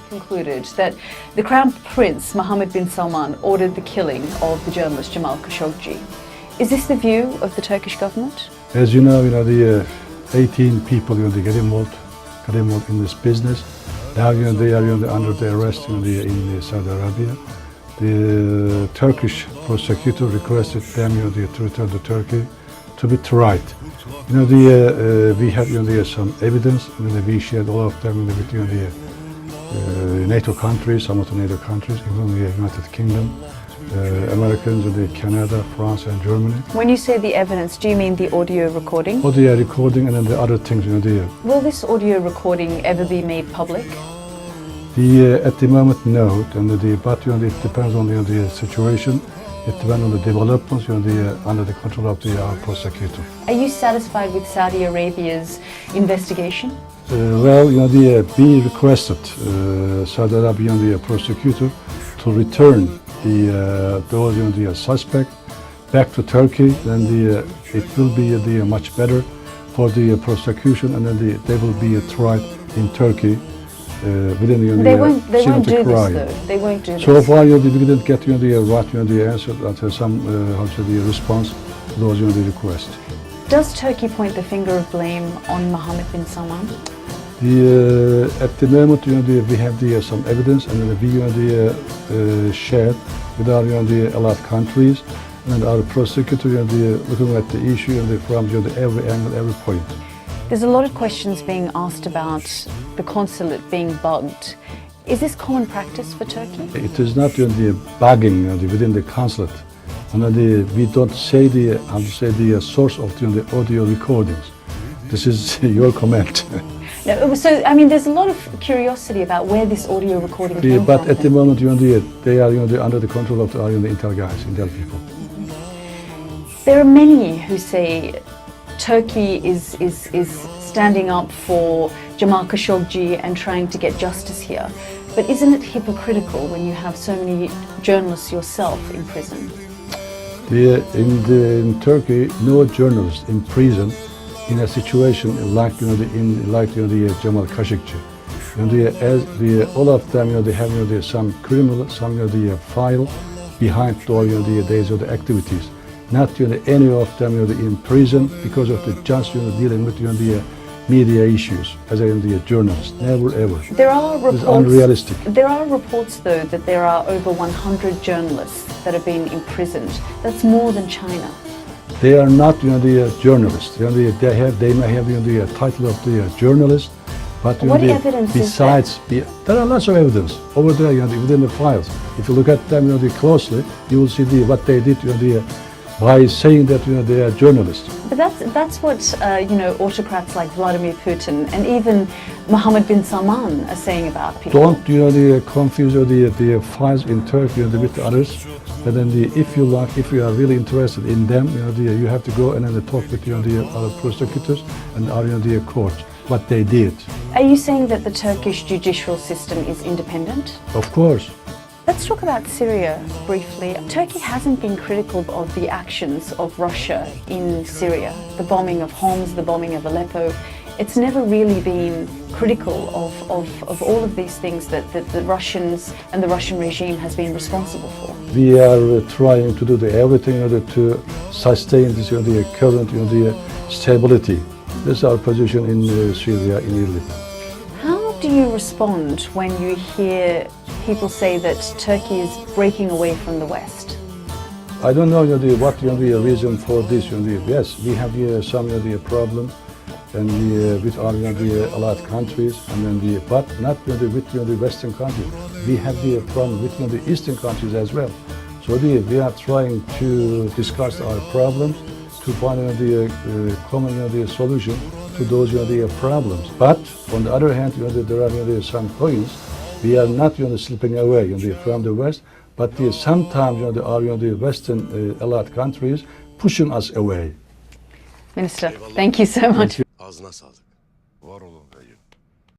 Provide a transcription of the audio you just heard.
concluded that the Crown Prince Mohammed bin Salman ordered the killing of the journalist Jamal Khashoggi. Is this the view of the Turkish government? As you know, the 18 people they get involved in this business. Now they are under the arrest in Saudi Arabia. The Turkish prosecutor requested them to return to Turkey to be tried. We have some evidence. We shared all of them with the NATO countries, some of the NATO countries, including the United Kingdom, Americans, Canada, France, and Germany. When you say the evidence, do you mean the audio recording? Audio recording and then the other things. Will this audio recording ever be made public? At the moment, no. But it depends on the situation. It depends on the developments under the control of our prosecutor. Are you satisfied with Saudi Arabia's investigation? We requested Saudi Arabian prosecutor to return those suspect back to Turkey. Then it will be much better for the prosecution, and then they will be tried in Turkey. Within they won't do this though. They won't do this. So far, we didn't get the answer until some response to those requests. Does Turkey point the finger of blame on Mohammed bin Salman? At the moment, we have some evidence, and we shared with our allied countries, and our prosecutor looking at the issue from every angle, every point. There's a lot of questions being asked about the consulate being bugged. Is this common practice for Turkey? It is not bugging within the consulate. We don't say the source of the audio recordings. This is your comment. No, so there's a lot of curiosity about where this audio recording came but from. At the moment, they are under the control of the intel guys, intel people. There are many who say Turkey is standing up for Jamal Khashoggi and trying to get justice here. But isn't it hypocritical when you have so many journalists yourself in prison? In Turkey, no journalist in prison in a situation like Jamal Khashoggi. All of them they have some criminal, some file behind all days of the activities. Not any of them in prison because of the just dealing with the media issues as a journalist. Never ever. There are reports. It's unrealistic. There are reports though that there are over 100 journalists that have been imprisoned. That's more than China. They are not the journalists. They may have the title of the journalist, but what evidence besides is there are lots of evidence over there within the files. If you look at them closely, you will see what they did by saying that they are journalists. But that's what autocrats like Vladimir Putin and even Mohammed bin Salman are saying about people. Don't confuse the files in Turkey with the others. And then if you are really interested in them, you have to go and then talk with the other prosecutors and the court what they did. Are you saying that the Turkish judicial system is independent? Of course. Let's talk about Syria briefly. Turkey hasn't been critical of the actions of Russia in Syria, the bombing of Homs, the bombing of Aleppo. It's never really been critical of all of these things that the Russians and the Russian regime has been responsible for. We are trying to do everything in order to sustain this current stability. This is our position in Syria, in Idlib. How do you respond when you hear people say that Turkey is breaking away from the West? I don't know what the reason for this. Yes, we have some problem and with our allied countries, and then but not with the Western countries. We have the problem with the Eastern countries as well. So we are trying to discuss our problems to find common solution to those problems. But on the other hand, there are some points. We are not slipping away from the West, but sometimes the Western allied countries pushing us away. Minister, thank you so much. Ağzına sağlık. Var olun.